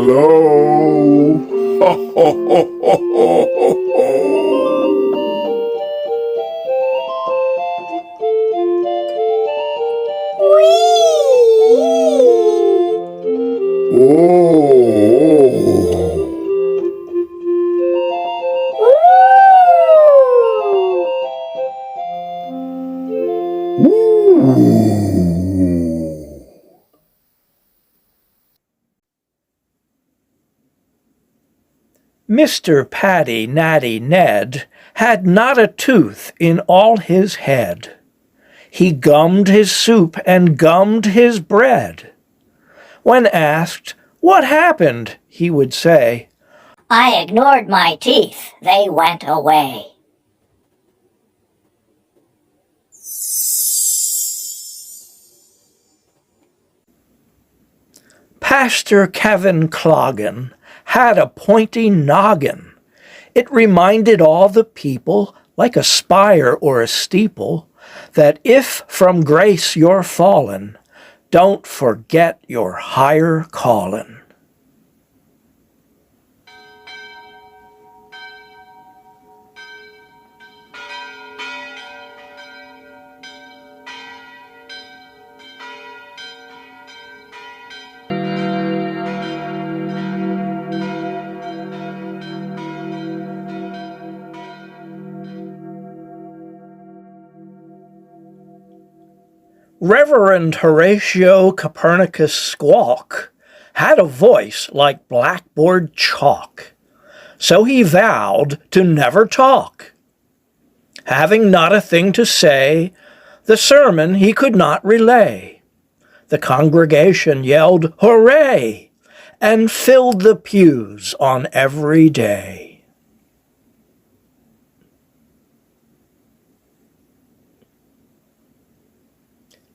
Hello? Ho, ho, ho, ho, ho, ho. Mr. Paddy Natty Ned had not a tooth in all his head. He gummed his soup and gummed his bread. When asked what happened, he would say, I ignored my teeth, they went away. Pastor Kevin Cloggin had a pointy noggin. It reminded all the people, like a spire or a steeple, that if from grace you're fallen, don't forget your higher callin'. Reverend Horatio Copernicus Squawk had a voice like blackboard chalk, so he vowed to never talk. Having not a thing to say, the sermon he could not relay. The congregation yelled, "Hooray!" and filled the pews on every day.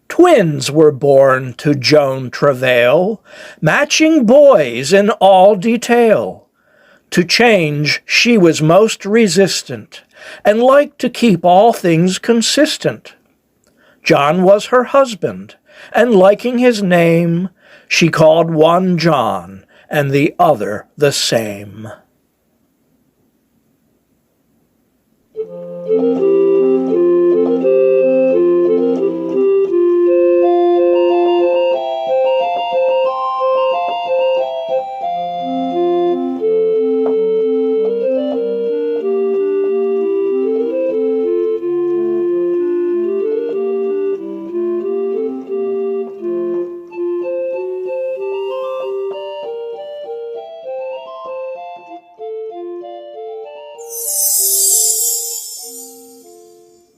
Twins were born to Joan Travail, matching boys in all detail. To change she was most resistant, and liked to keep all things consistent. John was her husband, and liking his name, she called one John, and the other the same.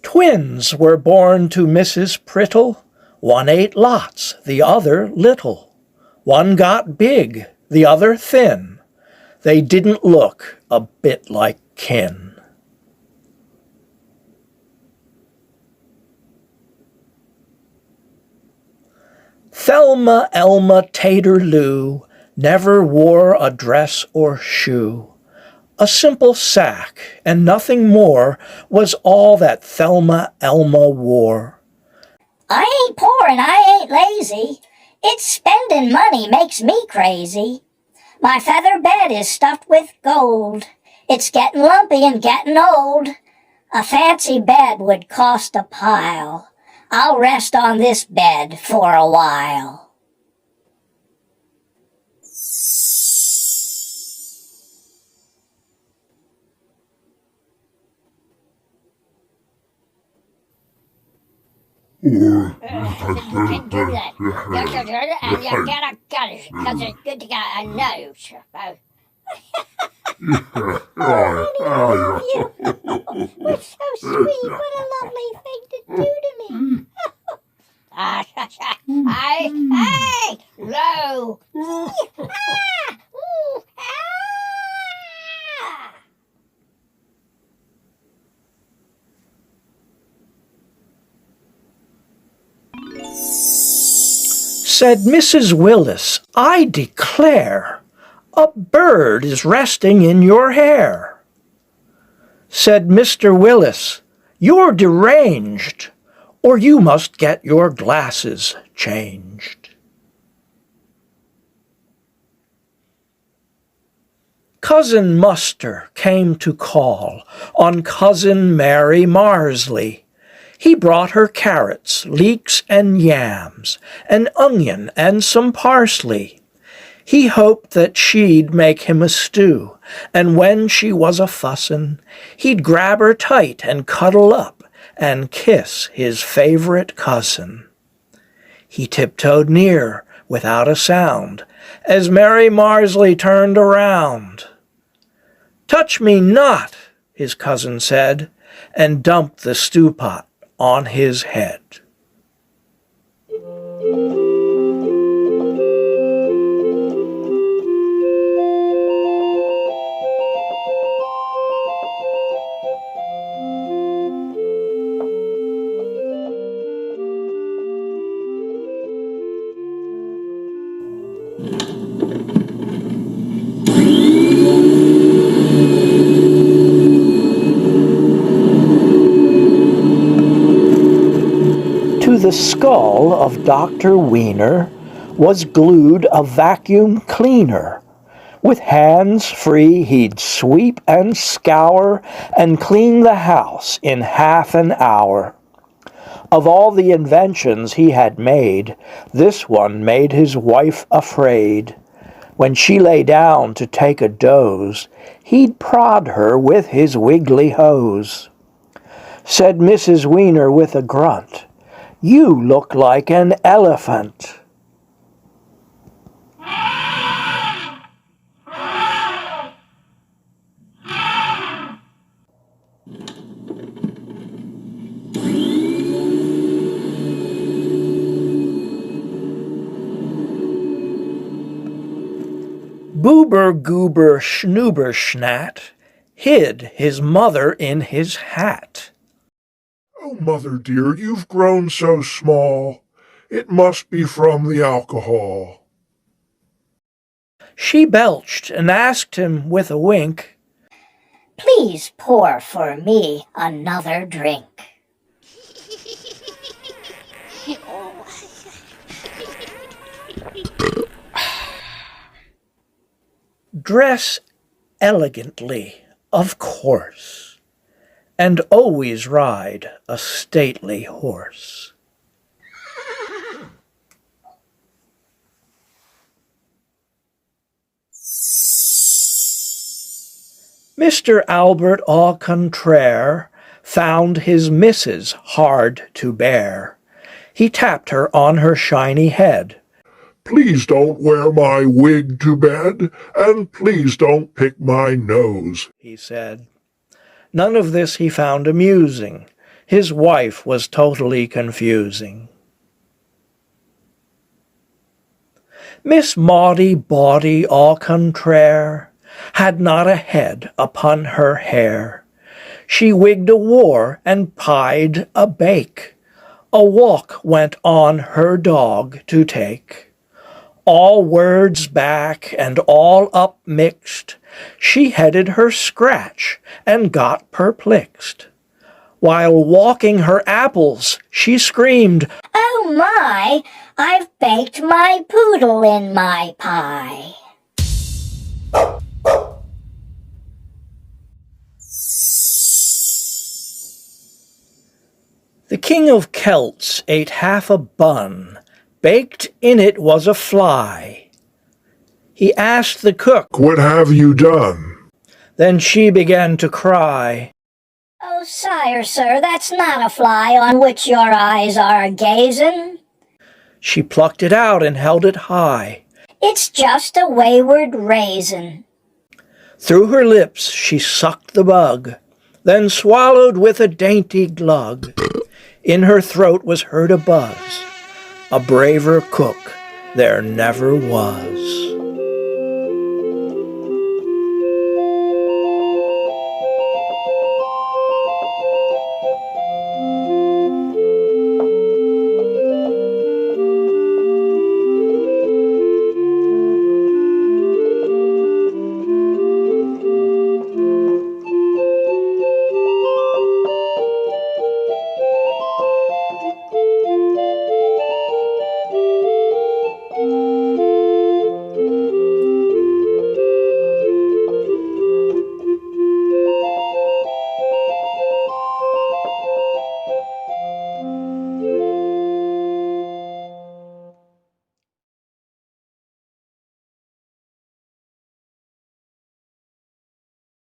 Twins were born to Mrs. Prittle. One ate lots, the other little. One got big, the other thin. They didn't look a bit like kin. Thelma Elma Tater Lou never wore a dress or shoe. A simple sack, and nothing more, was all that Thelma Elma wore. I ain't poor and I ain't lazy. It's spending money makes me crazy. My feather bed is stuffed with gold. It's getting lumpy and getting old. A fancy bed would cost a pile. I'll rest on this bed for a while. Or You can do that. You can do it, and you gotta cut it, because it's good to get a nose. It's so sweet. What a lovely thing to do to me. Hey, low. Said Mrs. Willis, I declare, a bird is resting in your hair. Said Mr. Willis, you're deranged, or you must get your glasses changed. Cousin Muster came to call on Cousin Mary Marsley. He brought her carrots, leeks, and yams, an onion and some parsley. He hoped that she'd make him a stew, and when she was a-fussin', he'd grab her tight and cuddle up and kiss his favorite cousin. He tiptoed near without a sound as Mary Marsley turned around. "Touch me not," his cousin said, and dumped the stew pot on his head. To the skull of Dr. Wiener was glued a vacuum cleaner. With hands free he'd sweep and scour and clean the house in half an hour. Of all the inventions he had made, this one made his wife afraid. When she lay down to take a doze, he'd prod her with his wiggly hose. Said Mrs. Wiener with a grunt, "You look like an elephant." Boober Goober Schnoober Schnat hid his mother in his hat. Oh, mother dear, you've grown so small. It must be from the alcohol. She belched and asked him with a wink, Please pour for me another drink. Dress elegantly, of course, and always ride a stately horse. Mr. Albert au contraire found his missus hard to bear. He tapped her on her shiny head. Please don't wear my wig to bed, and please don't pick my nose, he said. None of this he found amusing. His wife was totally confusing. Miss Maudie Bawdy au contraire had not a head upon her hair. She wigged a war and pied a bake. A walk went on her dog to take. All words back and all up mixed, she headed her scratch and got perplexed. While walking her apples, she screamed, Oh my, I've baked my poodle in my pie. The King of Celts ate half a bun. Baked in it was a fly. He asked the cook, What have you done? Then she began to cry. Oh, sire, sir, that's not a fly on which your eyes are gazing. She plucked it out and held it high. It's just a wayward raisin. Through her lips she sucked the bug, then swallowed with a dainty glug. In her throat was heard a buzz. A braver cook there never was.